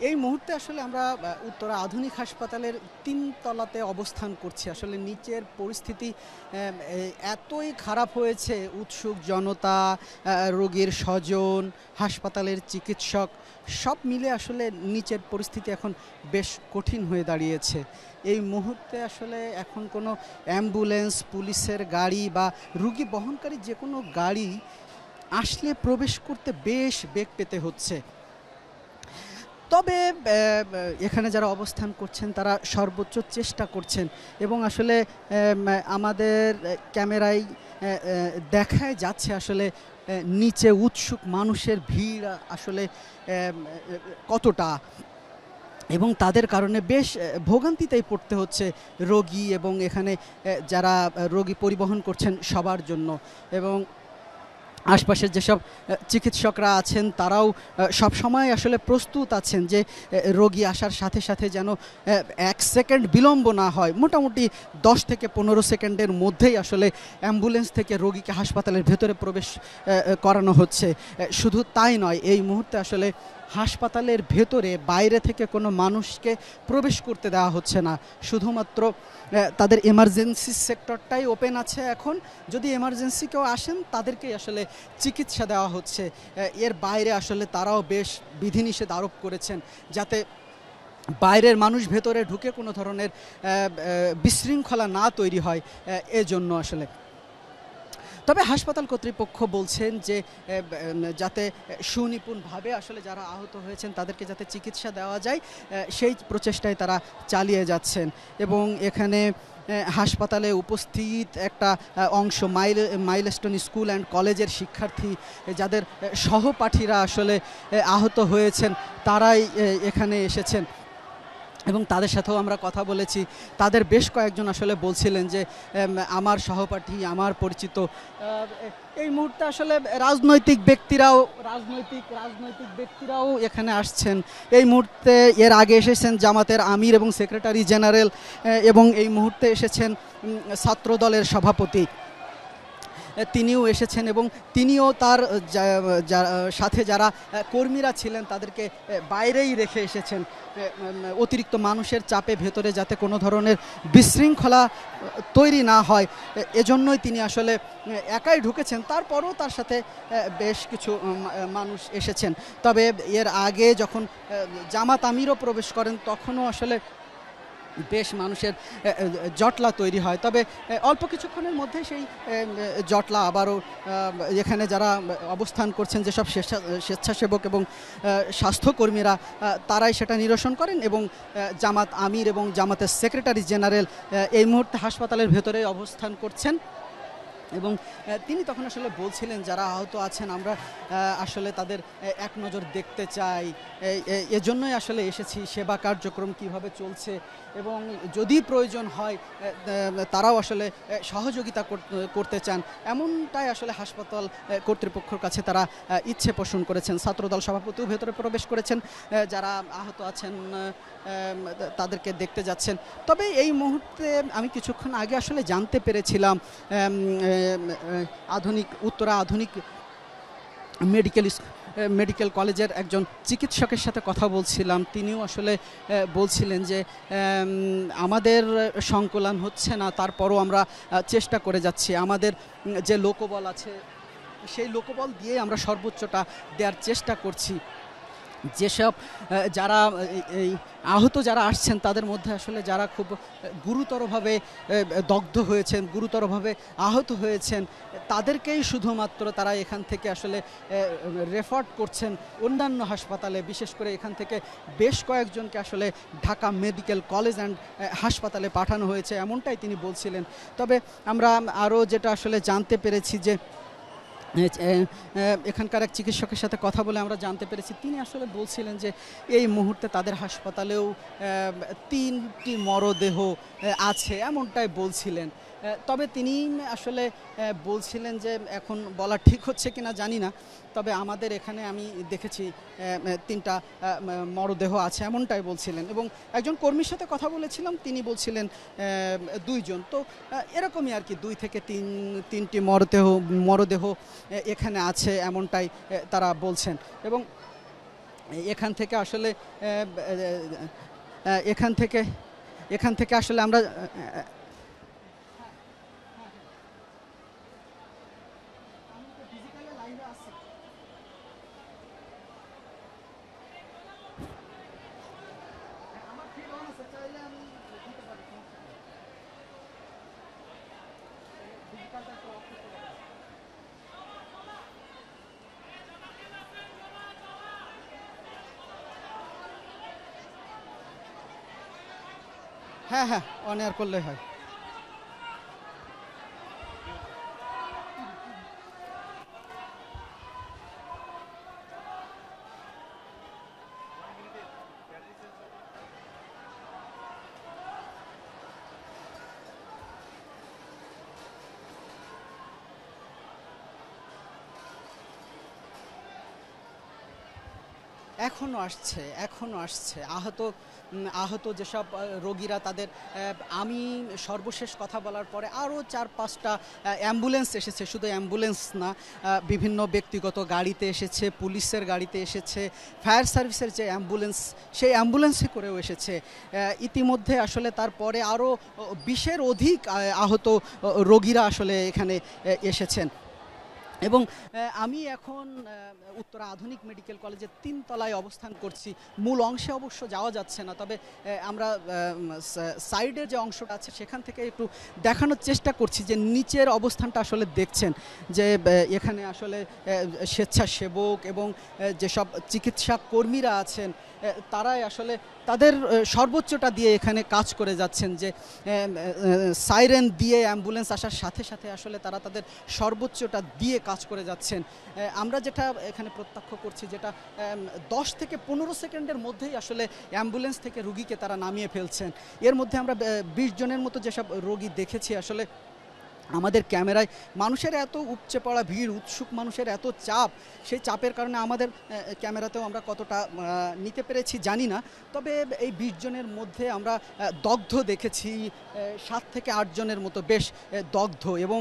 এই মুহূর্তে আসলে আমরা উত্তরা আধুনিক হাসপাতালের ৩ তলাতে অবস্থান করছি। আসলে নিচের পরিস্থিতি এতই খারাপ হয়েছে, উৎসুক জনতা, রোগীর স্বজন, হাসপাতালের চিকিৎসক সব মিলে আসলে নিচের পরিস্থিতি এখন বেশ কঠিন হয়ে দাঁড়িয়েছে। এই মুহূর্তে আসলে এখন কোনো অ্যাম্বুলেন্স, পুলিশের গাড়ি বা রোগী বহনকারী যে কোনো গাড়ি আসলে প্রবেশ করতে বেশ বেগ পেতে হচ্ছে। তবে এখানে যারা অবস্থান করছেন তারা সর্বোচ্চ চেষ্টা করছেন এবং আসলে আমাদের ক্যামেরায় দেখায় যাচ্ছে আসলে নিচে উৎসুক মানুষের ভিড় আসলে কতটা, এবং তাদের কারণে বেশ ভোগান্তিতেই পড়তে হচ্ছে রোগী এবং এখানে যারা রোগী পরিবহন করছেন সবার জন্য। এবং আশপাশের যেসব চিকিৎসকরা আছেন তারাও সব সময় আসলে প্রস্তুত আছেন যে রোগী আসার সাথে সাথে যেন 1 সেকেন্ড বিলম্ব না হয়। মোটামুটি 10 থেকে 15 সেকেন্ডের মধ্যেই আসলে অ্যাম্বুলেন্স থেকে রোগীকে হাসপাতালের ভেতরে প্রবেশ করানো হচ্ছে। শুধু তাই নয়, এই মুহূর্তে আসলে হাসপাতালের ভেতরে বাইরে থেকে কোনো মানুষকে প্রবেশ করতে দেওয়া হচ্ছে না। শুধুমাত্র তাদের এমার্জেন্সি সেক্টরটাই ওপেন আছে এখন। যদি এমার্জেন্সি কেউ আসেন তাদেরকেই আসলে চিকিৎসা দেওয়া হচ্ছে। এর বাইরে আসলে তারাও বেশ বিধিনিষেধ আরোপ করেছেন যাতে বাইরের মানুষ ভেতরে ঢুকে কোনো ধরনের বিশৃঙ্খলা না তৈরি হয়, এজন্য আসলে। তবে হাসপাতাল কর্তৃপক্ষ বলছেন যে যাতে সুনিপুণভাবে আসলে যারা আহত হয়েছেন তাদেরকে যাতে চিকিৎসা দেওয়া যায় সেই প্রচেষ্টায় তারা চালিয়ে যাচ্ছেন। এবং এখানে হাসপাতালে উপস্থিত একটা অংশ মাইলস্টোন স্কুল অ্যান্ড কলেজের শিক্ষার্থী, যাদের সহপাঠীরা আসলে আহত হয়েছেন, তারাই এখানে এসেছেন এবং তাদের সাথেও আমরা কথা বলেছি। তাদের বেশ কয়েকজন আসলে বলছিলেন যে আমার সহপাঠী, আমার পরিচিত। এই মুহূর্তে আসলে রাজনৈতিক ব্যক্তিরাও এখানে আসছেন। এই মুহূর্তে এর আগে এসেছেন জামাতের আমির এবং সেক্রেটারি জেনারেল, এবং এই মুহূর্তে এসেছেন ছাত্র দলের সভাপতি, তিনিও এসেছেন এবং তিনিও তার সাথে যারা কর্মীরা ছিলেন তাদেরকে বাইরেই রেখে এসেছেন অতিরিক্ত মানুষের চাপে ভেতরে যাতে কোনো ধরনের বিশৃঙ্খলা তৈরি না হয়, এজন্যই তিনি আসলে একাই ঢুকেছেন। তারপরও তার সাথে বেশ কিছু মানুষ এসেছেন। তবে এর আগে যখন জামাত আমিরও প্রবেশ করেন তখনও আসলে বেশ মানুষের জটলা তৈরি হয়। তবে অল্প কিছুক্ষণের মধ্যে সেই জটলা আবারও এখানে যারা অবস্থান করছেন, যেসব স্বেচ্ছাসেবক এবং স্বাস্থ্যকর্মীরা, তারাই সেটা নিরসন করেন এবং জামাত আমির এবং জামাতের সেক্রেটারি জেনারেল এই মুহূর্তে হাসপাতালের ভেতরে অবস্থান করছেন। এবং তিনি তখন আসলে বলছিলেন যারা আহত আছেন আমরা আসলে তাদের এক নজর দেখতে চাই, এজন্যই আসলে এসেছি, সেবা কার্যক্রম কিভাবে চলছে এবং যদি প্রয়োজন হয় তারাও আসলে সহযোগিতা করতে চান, এমনটাই আসলে হাসপাতাল কর্তৃপক্ষের কাছে তারা ইচ্ছে পোষণ করেছেন। ছাত্রদল সভাপতিও ভেতরে প্রবেশ করেছেন, যারা আহত আছেন তাদেরকে দেখতে যাচ্ছেন। তবে এই মুহূর্তে আমি কিছুক্ষণ আগে আসলে জানতে পেরেছিলাম উত্তরা আধুনিক মেডিকেল কলেজের একজন চিকিৎসকের সাথে কথা বলছিলাম। তিনিও আসলে বলছিলেন যে আমাদের সংকলন হচ্ছে না, তারপরও আমরা চেষ্টা করে যাচ্ছি। আমাদের যে লোকবল আছে সেই লোকবল দিয়ে আমরা সর্বোচ্চটা দেওয়ার চেষ্টা করছি। যেসব যারা এই আহত যারা আসছেন তাদের মধ্যে আসলে যারা খুব গুরুতরভাবে দগ্ধ হয়েছেন, গুরুতরভাবে আহত হয়েছেন, তাদেরকেই শুধুমাত্র তারা এখান থেকে আসলে রেফার করছেন অন্যান্য হাসপাতালে। বিশেষ করে এখান থেকে বেশ কয়েকজনকে আসলে ঢাকা মেডিকেল কলেজ অ্যান্ড হাসপাতালে পাঠানো হয়েছে, এমনটাই তিনি বলছিলেন। তবে আমরা আরও যেটা আসলে জানতে পেরেছি যে এখানকার এক চিকিৎসকের সাথে কথা বলে আমরা জানতে পেরেছি, তিনি আসলে বলছিলেন যে এই মুহূর্তে তাদের হাসপাতালেও 3টি মরদেহ আছে, এমনটাই বলছিলেন। তবে তিনি আসলে বলছিলেন যে এখন বলা ঠিক হচ্ছে কিনা জানি না, তবে আমাদের এখানে আমি দেখেছি 3টা মরদেহ আছে, এমনটাই বলছিলেন। এবং একজন কর্মীর সাথে কথা বলেছিলাম, তিনি বলছিলেন 2 জন। তো এরকমই আর কি, 2 থেকে 3টি মরদেহ এখানে আছে, এমনটাই তারা বলছেন। এবং এখান থেকে আসলে এখান থেকে আসলে আমরা হ্যাঁ হ্যাঁ অন এয়ার করলে হয়। এখনো আসছে আহত যেসব রোগীরা তাদের আমি সর্বশেষ কথা বলার পরে আরও 4-5টা অ্যাম্বুলেন্স এসেছে, শুধু অ্যাম্বুলেন্স না, বিভিন্ন ব্যক্তিগত গাড়িতে এসেছে, পুলিশের গাড়িতে এসেছে, ফায়ার সার্ভিসের যে অ্যাম্বুলেন্স সেই অ্যাম্বুলেন্সে করেও এসেছে। ইতিমধ্যে আসলে তারপরে আরও 20-এর অধিক আহত রোগীরা আসলে এখানে এসেছেন। এবং আমি এখন উত্তরা আধুনিক মেডিকেল কলেজের 3 তলায় অবস্থান করছি। মূল অংশে অবশ্য যাওয়া যাচ্ছে না, তবে আমরা সাইডের যে অংশটা আছে সেখান থেকে একটু দেখানোর চেষ্টা করছি যে নিচের অবস্থানটা আসলে দেখছেন যে এখানে আসলে স্বেচ্ছাসেবক এবং যেসব চিকিৎসা কর্মীরা আছেন তারাই আসলে তাদের সর্বোচ্চটা দিয়ে এখানে কাজ করে যাচ্ছেন, যে সাইরেন দিয়ে অ্যাম্বুলেন্স আসার সাথে সাথে আসলে তারা তাদের সর্বোচ্চটা দিয়ে কাজ করে যাচ্ছেন। আমরা যেটা এখানে প্রত্যক্ষ করছি, যেটা 10 থেকে 15 সেকেন্ডের মধ্যেই আসলে অ্যাম্বুলেন্স থেকে রুগীকে তারা নামিয়ে ফেলছেন। এর মধ্যে আমরা 20 জনের মতো যেসব রোগী দেখেছি, আসলে আমাদের ক্যামেরায় মানুষের এত উপচে পড়া ভিড়, উৎসুক মানুষের এত চাপ, সেই চাপের কারণে আমাদের ক্যামেরাতেও আমরা কতটা নিতে পেরেছি জানি না। তবে এই 20 জনের মধ্যে আমরা দগ্ধ দেখেছি 7 থেকে 8 জনের মতো, বেশ দগ্ধ এবং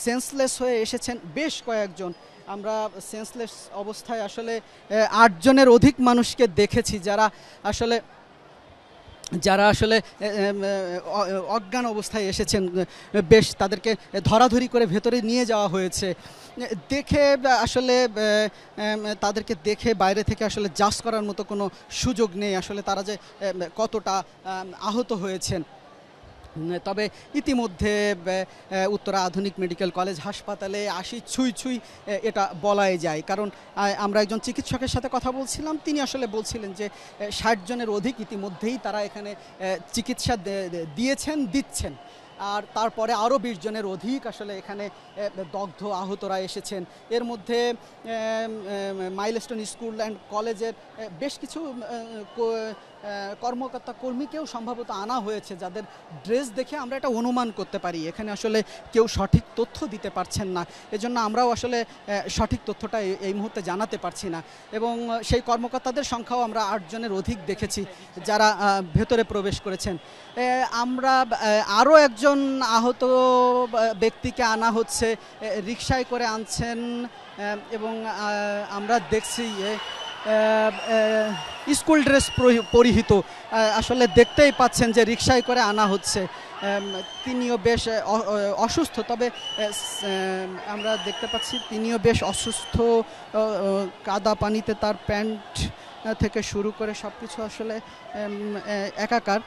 সেন্সলেস হয়ে এসেছেন বেশ কয়েকজন। আমরা সেন্সলেস অবস্থায় আসলে 8 জনের অধিক মানুষকে দেখেছি, যারা আসলে অজ্ঞান অবস্থায় এসেছেন। বেশ তাদেরকে ধরাধরি করে ভেতরে নিয়ে যাওয়া হয়েছে। দেখে আসলে তাদেরকে দেখে বাইরে থেকে আসলে জাজ করার মতো কোনো সুযোগ নেই আসলে তারা যে কতটা আহত হয়েছেন। তবে ইতিমধ্যে উত্তরা আধুনিক মেডিকেল কলেজ হাসপাতালে ছুঁই এটা বলাই যায়, কারণ আমরা একজন চিকিৎসকের সাথে কথা বলছিলাম, তিনি আসলে বলছিলেন যে 60 জনের অধিক ইতিমধ্যেই তারা এখানে চিকিৎসা দিচ্ছেন। আর তারপরে আরও 20 জনের অধিক আসলে এখানে দগ্ধ আহতরা এসেছেন। এর মধ্যে মাইলস্টোন স্কুল অ্যান্ড কলেজের বেশ কিছু কর্মকর্তা কর্মীকেও সম্ভবত আনা হয়েছে, যাদের ড্রেস দেখে আমরা এটা অনুমান করতে পারি এখানে আসলে কেউ সঠিক তথ্য দিতে পারছেন না, এজন্য আমরাও আসলে সঠিক তথ্যটা এই মুহূর্তে জানাতে পারছি না। এবং সেই কর্মকর্তাদের সংখ্যাও আমরা 8 জনের অধিক দেখেছি যারা ভেতরে প্রবেশ করেছেন। আমরা আরও একজন আহত ব্যক্তিকে আনা হচ্ছে, রিকশায় করে আনছেন এবং আমরা দেখছি স্কুল ড্রেস পরিহিত, আসলে দেখতেই পাচ্ছেন যে রিকশায় করে আনা হচ্ছে। তিনিও বেশ অসুস্থ, তবে আমরা দেখতে পাচ্ছি তিনিও বেশ অসুস্থ, কাদা পানিতে তার প্যান্ট থেকে শুরু করে সব কিছু আসলে একাকার।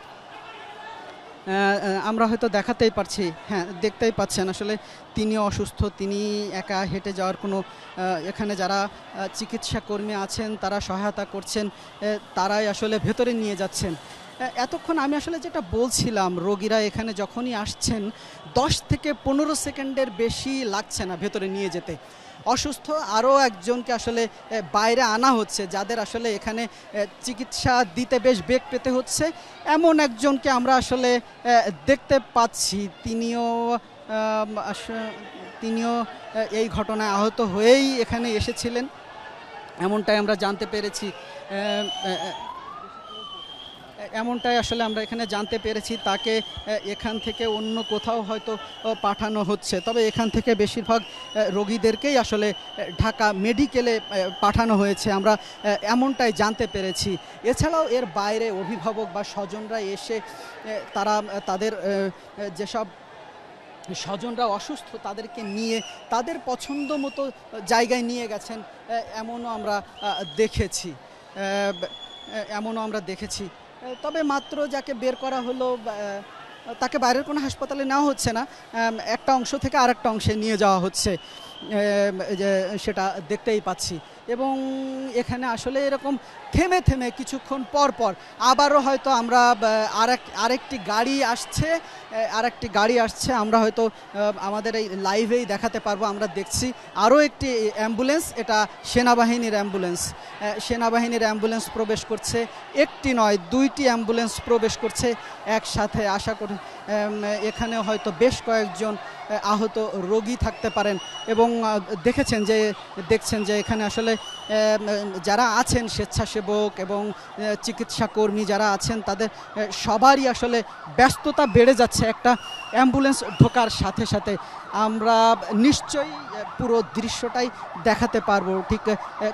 আমরা হয়তো দেখাতেই পারছি, হ্যাঁ দেখতেই পাচ্ছেন আসলে তিনিও অসুস্থ, তিনি একা হেঁটে যাওয়ার কোনো, এখানে যারা চিকিৎসা কর্মী আছেন তারা সহায়তা করছেন, তারাই আসলে ভেতরে নিয়ে যাচ্ছেন। এতক্ষণ আমি আসলে যেটা বলছিলাম, রোগীরা এখানে যখনই আসছেন 10 থেকে 15 সেকেন্ডের বেশি লাগছে না ভেতরে নিয়ে যেতে। অসুস্থ আরও একজনকে আসলে বাইরে আনা হচ্ছে, যাদের আসলে এখানে চিকিৎসা দিতে বেশ বেগ পেতে হচ্ছে, এমন একজনকে আমরা আসলে দেখতে পাচ্ছি। তিনিও এই ঘটনায় আহত হয়েই এখানে এসেছিলেন, এমনটাই আমরা জানতে পেরেছি। এমনটাই আসলে আমরা এখানে জানতে পেরেছি। তাকে এখান থেকে অন্য কোথাও হয়তো পাঠানো হচ্ছে, তবে এখান থেকে বেশিরভাগ রোগীদেরকেই আসলে ঢাকা মেডিকেলে পাঠানো হয়েছে, আমরা এমনটাই জানতে পেরেছি। এছাড়াও এর বাইরে অভিভাবক বা স্বজনরা এসে তারা তাদের যেসব স্বজনরা অসুস্থ তাদেরকে নিয়ে তাদের পছন্দ মতো জায়গায় নিয়ে গেছেন, এমনও আমরা দেখেছি। তবে মাত্র যাকে বের করা হলো তাকে বাইরের কোনো হাসপাতালে নেওয়া হচ্ছে না, একটা অংশ থেকে আরেকটা অংশে নিয়ে যাওয়া হচ্ছে, সেটা দেখতেই পাচ্ছি। এবং এখানে আসলে এরকম থেমে থেমে কিছুক্ষণ পর পর আবারও হয়তো আমরা আরেকটি গাড়ি আসছে, আমরা হয়তো আমাদের এই লাইভেই দেখাতে পারবো। আমরা দেখছি আরও একটি অ্যাম্বুলেন্স, এটা সেনাবাহিনীর অ্যাম্বুলেন্স প্রবেশ করছে। একটি নয়, দুইটি অ্যাম্বুলেন্স প্রবেশ করছে একসাথে। আশা করি এখানে হয়তো বেশ কয়েকজন আহত রোগী থাকতে পারেন। এবং দেখছেন যে এখানে আসলে যারা আছেন স্বেচ্ছাসেবক এবং চিকিৎসা কর্মী যারা আছেন তাদের সবারই আসলে ব্যস্ততা বেড়ে যাচ্ছে একটা অ্যাম্বুলেন্স ঢোকার সাথে সাথে। আমরা নিশ্চয়ই পুরো দৃশ্যটাই দেখাতে পারবো ঠিক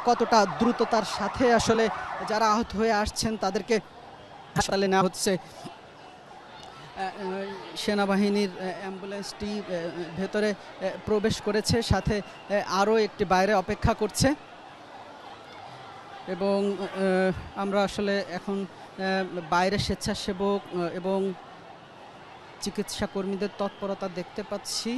কতটা দ্রুততার সাথে আসলে যারা আহত হয়ে আসছেন তাদেরকে হাসপাতালে নেওয়া হচ্ছে। সেনাবাহিনীর অ্যাম্বুলেন্সটি ভেতরে প্রবেশ করেছে, সাথে আরও একটি বাইরে অপেক্ষা করছে। এবং আমরা আসলে এখন বাইরে স্বেচ্ছাসেবক এবং চিকিৎসা কর্মীদের তৎপরতা দেখতে পাচ্ছি।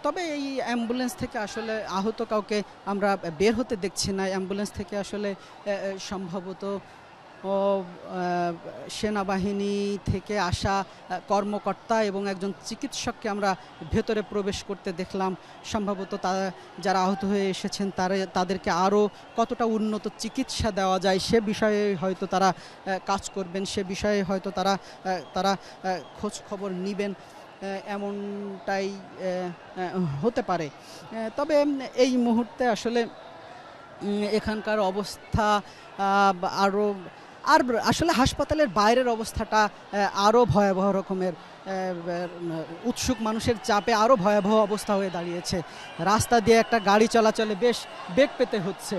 তবে এই অ্যাম্বুলেন্স থেকে আসলে আহত কাউকে আমরা বের হতে দেখছি না। অ্যাম্বুলেন্স থেকে আসলে সম্ভবত সেনাবাহিনী থেকে আসা কর্মকর্তা এবং একজন চিকিৎসককে আমরা ভেতরে প্রবেশ করতে দেখলাম। সম্ভবত যারা আহত হয়ে এসেছেন তাদেরকে আরও কতটা উন্নত চিকিৎসা দেওয়া যায় সে বিষয়ে হয়তো তারা কাজ করবেন, সে বিষয়ে হয়তো তারা খোঁজ খবর নেবেন, এমনটাই হতে পারে। তবে এই মুহূর্তে আসলে এখানকার অবস্থা আর আসলে হাসপাতালের বাইরের অবস্থাটা আরও ভয়াবহ রকমের। উৎসুক মানুষের চাপে আরও ভয়াবহ অবস্থা হয়ে দাঁড়িয়েছে। রাস্তা দিয়ে একটা গাড়ি চলাচলে বেশ বেগ পেতে হচ্ছে।